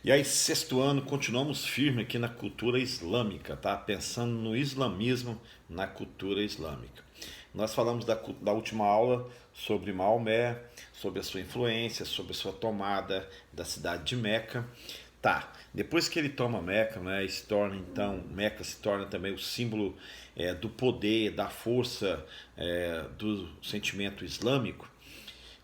E aí, sexto ano, continuamos firme aqui na cultura islâmica, tá? Pensando no islamismo na cultura islâmica. Nós falamos da última aula sobre Maomé, sobre a sua influência, sobre a sua tomada da cidade de Meca. Tá, depois que ele toma Meca, né, se torna então, Meca se torna também o símbolo do poder, da força, do sentimento islâmico.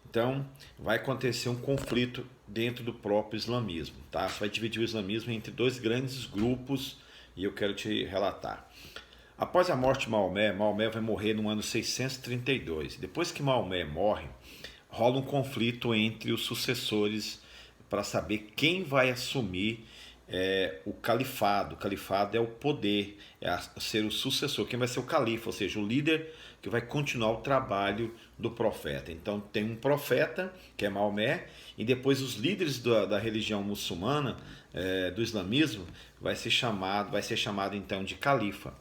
Então, vai acontecer um conflito dentro do próprio islamismo, tá? Você vai dividir o islamismo entre dois grandes grupos e eu quero te relatar. Após a morte de Maomé, Maomé vai morrer no ano 632. Depois que Maomé morre, rola um conflito entre os sucessores para saber quem vai assumir o califado. O califado é o poder, ser o sucessor, quem vai ser o califa, ou seja, o líder que vai continuar o trabalho do profeta. Então tem um profeta, que é Maomé, e depois os líderes da religião muçulmana, do islamismo, vai ser chamado então de califa.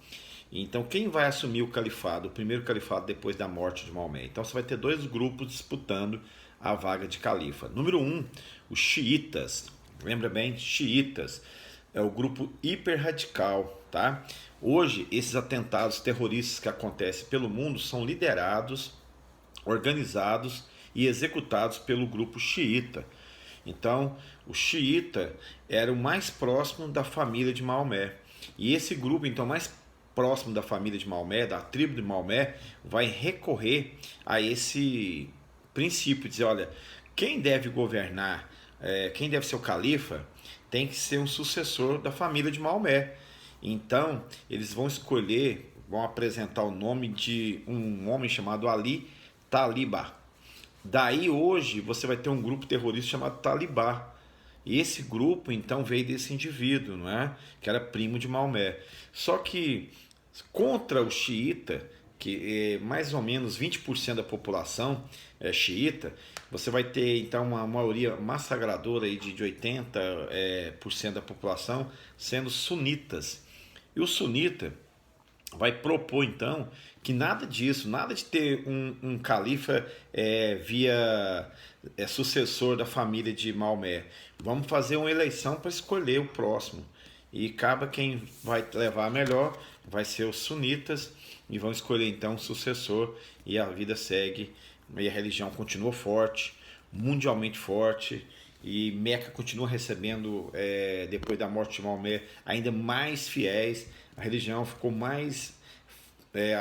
Então, quem vai assumir o califado, o primeiro califado depois da morte de Maomé? Então, você vai ter dois grupos disputando a vaga de califa. Número um, os xiitas. Lembra bem? Xiitas é o grupo hiper radical, tá? Hoje, esses atentados terroristas que acontecem pelo mundo são liderados, organizados e executados pelo grupo xiita. Então, o xiita era o mais próximo da família de Maomé. E esse grupo, então, mais próximo da família de Maomé, da tribo de Maomé, vai recorrer a esse princípio, dizer, olha, quem deve governar, quem deve ser o califa, tem que ser um sucessor da família de Maomé. Então, eles vão escolher, vão apresentar o nome de um homem chamado Ali Talibá. Daí hoje você vai ter um grupo terrorista chamado Talibã. E esse grupo então veio desse indivíduo, não é? Que era primo de Maomé. Só que contra o xiita, que é mais ou menos 20% da população é xiita, você vai ter então uma maioria massacradora aí de 80% por cento da população sendo sunitas. E o sunita vai propor então que nada disso, nada de ter um califa via sucessor da família de Maomé. Vamos fazer uma eleição para escolher o próximo. E acaba quem vai levar a melhor vai ser os sunitas e vão escolher então um sucessor e a vida segue e a religião continua forte, mundialmente forte e Meca continua recebendo depois da morte de Maomé ainda mais fiéis, a religião ficou mais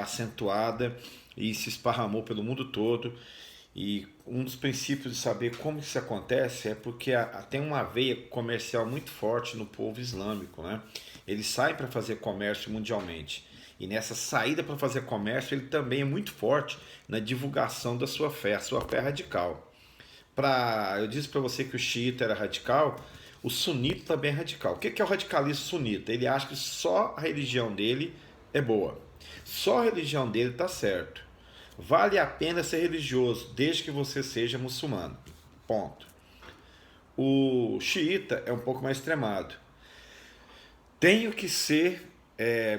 acentuada e se esparramou pelo mundo todo. E um dos princípios de saber como isso acontece é porque tem uma veia comercial muito forte no povo islâmico, né? Ele sai para fazer comércio mundialmente. E nessa saída para fazer comércio, ele também é muito forte na divulgação da sua fé, a sua fé radical. Eu disse para você que o xiita era radical, o sunita também é radical. O que é o radicalismo sunita? Ele acha que só a religião dele é boa. Só a religião dele está certo. Vale a pena ser religioso, desde que você seja muçulmano. Ponto. O xiita é um pouco mais extremado. Tenho que ser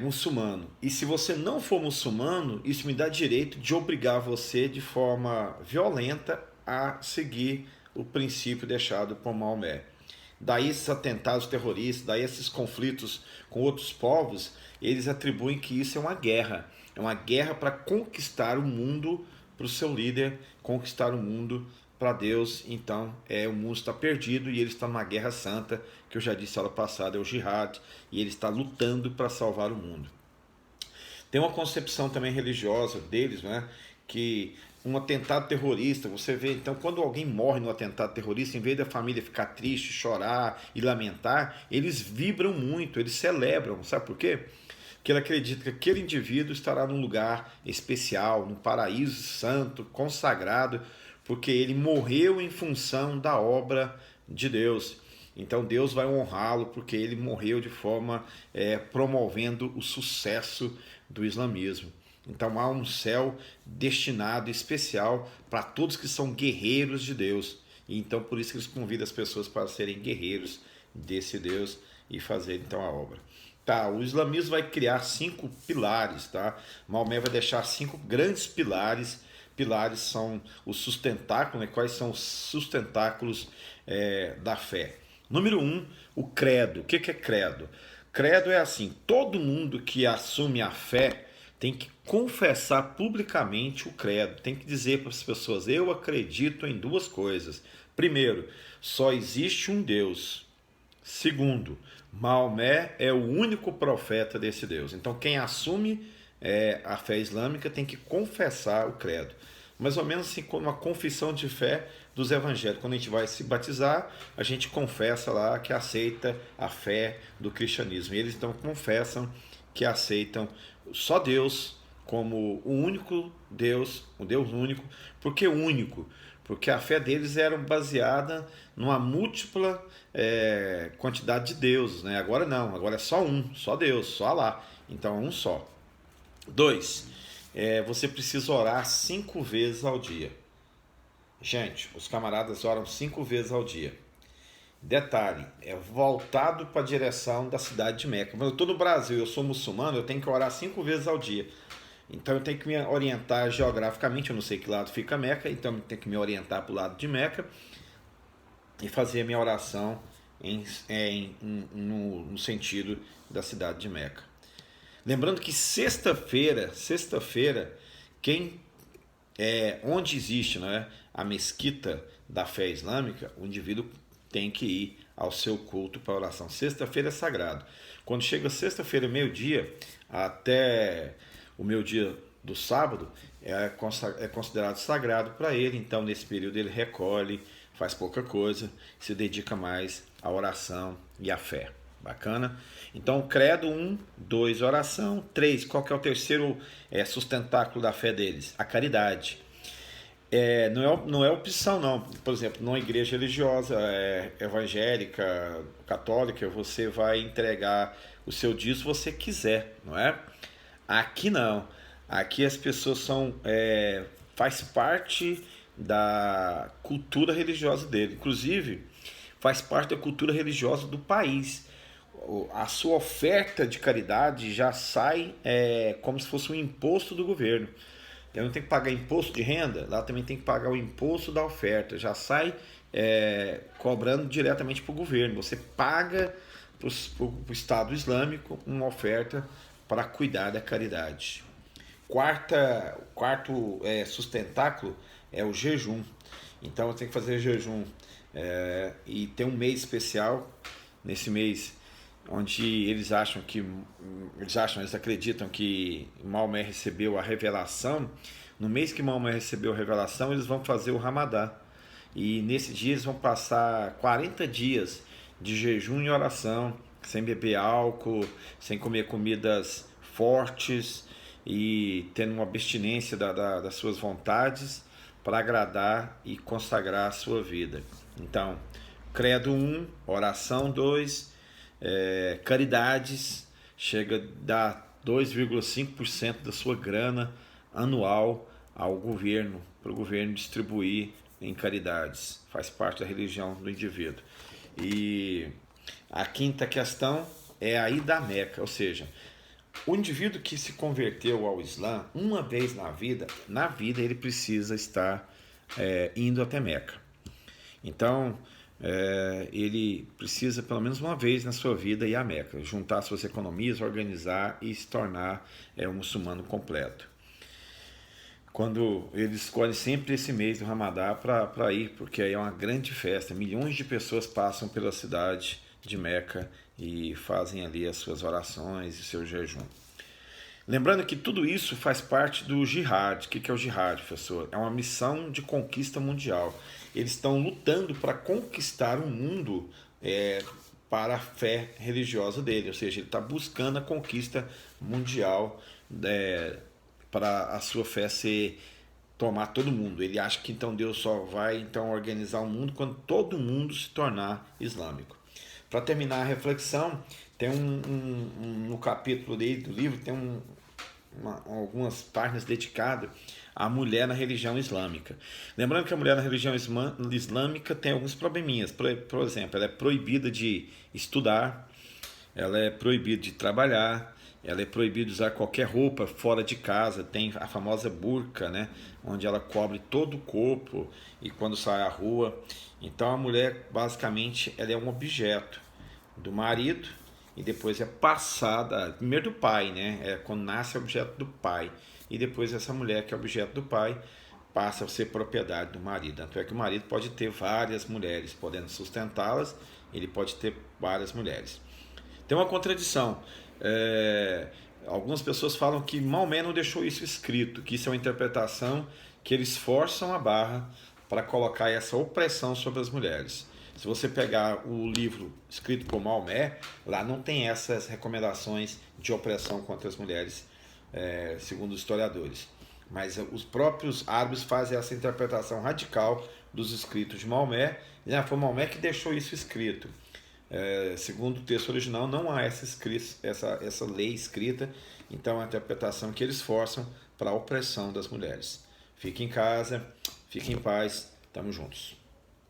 muçulmano. E se você não for muçulmano, isso me dá direito de obrigar você de forma violenta a seguir o princípio deixado por Maomé. Daí esses atentados terroristas, daí esses conflitos com outros povos, eles atribuem que isso é uma guerra. É uma guerra para conquistar o mundo para o seu líder, conquistar o mundo para Deus. Então, o mundo está perdido e ele está numa guerra santa, que eu já disse na aula passada, é o jihad, e ele está lutando para salvar o mundo. Tem uma concepção também religiosa deles, né, que um atentado terrorista, você vê, então quando alguém morre no atentado terrorista, em vez da família ficar triste, chorar e lamentar, eles vibram muito, eles celebram, sabe por quê? Porque ele acredita que aquele indivíduo estará num lugar especial, num paraíso santo, consagrado, porque ele morreu em função da obra de Deus. Então Deus vai honrá-lo porque ele morreu de forma promovendo o sucesso do islamismo. Então há um céu destinado especial para todos que são guerreiros de Deus. E então por isso que eles convidam as pessoas para serem guerreiros desse Deus e fazer então a obra. Tá, o islamismo vai criar 5 pilares, tá? Maomé vai deixar 5 grandes pilares. Pilares são os sustentáculos, né? Quais são os sustentáculos da fé? Número um, o credo. O que é credo? Credo é assim: todo mundo que assume a fé tem que confessar publicamente o credo, tem que dizer para as pessoas: eu acredito em duas coisas. Primeiro, só existe um Deus. Segundo, Maomé é o único profeta desse Deus. Então, quem assume a fé islâmica tem que confessar o credo. Mais ou menos assim, como uma confissão de fé dos evangélicos. Quando a gente vai se batizar, a gente confessa lá que aceita a fé do cristianismo. E eles então confessam que aceitam só Deus como o único Deus, o Deus único. Por que único? Porque a fé deles era baseada numa múltipla quantidade de deuses, né? Agora não, agora é só um, só Deus, só Alá. Então é um só. Dois, você precisa orar 5 vezes ao dia. Gente, os camaradas oram 5 vezes ao dia. Detalhe, é voltado para a direção da cidade de Meca. Mas eu estou no Brasil, eu sou muçulmano, eu tenho que orar 5 vezes ao dia. Então eu tenho que me orientar geograficamente, eu não sei que lado fica Meca, então eu tenho que me orientar para o lado de Meca e fazer a minha oração no sentido da cidade de Meca. Lembrando que sexta-feira, onde existe, né, a mesquita da fé islâmica, o indivíduo tem que ir ao seu culto para oração. Sexta-feira é sagrado. Quando chega sexta-feira, meio-dia, até o meio-dia do sábado, é considerado sagrado para ele. Então, nesse período, ele recolhe, faz pouca coisa, se dedica mais à oração e à fé. Bacana? Então, credo 1, 2, oração. 3, qual que é o terceiro sustentáculo da fé deles? A caridade. Não é opção, não. Por exemplo, numa igreja religiosa, evangélica, católica, você vai entregar o seu dízimo se você quiser, não é? Aqui não. Aqui as pessoas faz parte da cultura religiosa dele. Inclusive, faz parte da cultura religiosa do país. A sua oferta de caridade já sai como se fosse um imposto do governo. Eu não tenho que pagar imposto de renda, lá também tem que pagar o imposto da oferta. Já sai cobrando diretamente para o governo. Você paga para o Estado Islâmico uma oferta para cuidar da caridade. Quarto sustentáculo é o jejum. Então eu tenho que fazer jejum. E tem um mês especial, nesse mês, onde eles acreditam que Maomé recebeu a revelação. No mês que Maomé recebeu a revelação, eles vão fazer o Ramadã. E nesse dia eles vão passar 40 dias de jejum e oração, sem beber álcool, sem comer comidas fortes e tendo uma abstinência das suas vontades para agradar e consagrar a sua vida. Então, credo 1, oração 2, caridades, chega a dar 2,5% da sua grana anual ao governo, para o governo distribuir em caridades. Faz parte da religião do indivíduo. E a quinta questão é a ida à Meca, ou seja, o indivíduo que se converteu ao Islã, uma vez na vida ele precisa estar indo até Meca. Então, ele precisa pelo menos uma vez na sua vida ir à Meca, juntar suas economias, organizar e se tornar um muçulmano completo. Quando ele escolhe sempre esse mês do Ramadã para ir, porque aí é uma grande festa, milhões de pessoas passam pela cidade de Meca e fazem ali as suas orações e seu jejum. Lembrando que tudo isso faz parte do jihad. O que é o jihad, professor? É uma missão de conquista mundial. Eles estão lutando para conquistar o mundo para a fé religiosa dele, ou seja, ele está buscando a conquista mundial para a sua fé tomar todo mundo. Ele acha que então Deus só vai então organizar o mundo quando todo mundo se tornar islâmico. Para terminar a reflexão, tem no capítulo do livro tem algumas páginas dedicadas à mulher na religião islâmica. Lembrando que a mulher na religião islâmica tem alguns probleminhas. Por exemplo, ela é proibida de estudar, ela é proibida de trabalhar, ela é proibida de usar qualquer roupa fora de casa, tem a famosa burca, né? Onde ela cobre todo o corpo e quando sai à rua. Então a mulher, basicamente, ela é um objeto do marido e depois é passada, primeiro do pai, né? Quando nasce é objeto do pai e depois essa mulher que é objeto do pai passa a ser propriedade do marido. Tanto é que o marido pode ter várias mulheres, podendo sustentá-las, ele pode ter várias mulheres. Tem uma contradição. Algumas pessoas falam que Maomé não deixou isso escrito, que isso é uma interpretação que eles forçam a barra para colocar essa opressão sobre as mulheres. Se você pegar o livro escrito por Maomé, lá não tem essas recomendações de opressão contra as mulheres, segundo os historiadores. Mas os próprios árabes fazem essa interpretação radical dos escritos de Maomé, e foi Maomé que deixou isso escrito. Segundo o texto original, não há essa lei escrita, então é a interpretação que eles forçam para a opressão das mulheres. Fique em casa, fique em paz, estamos juntos.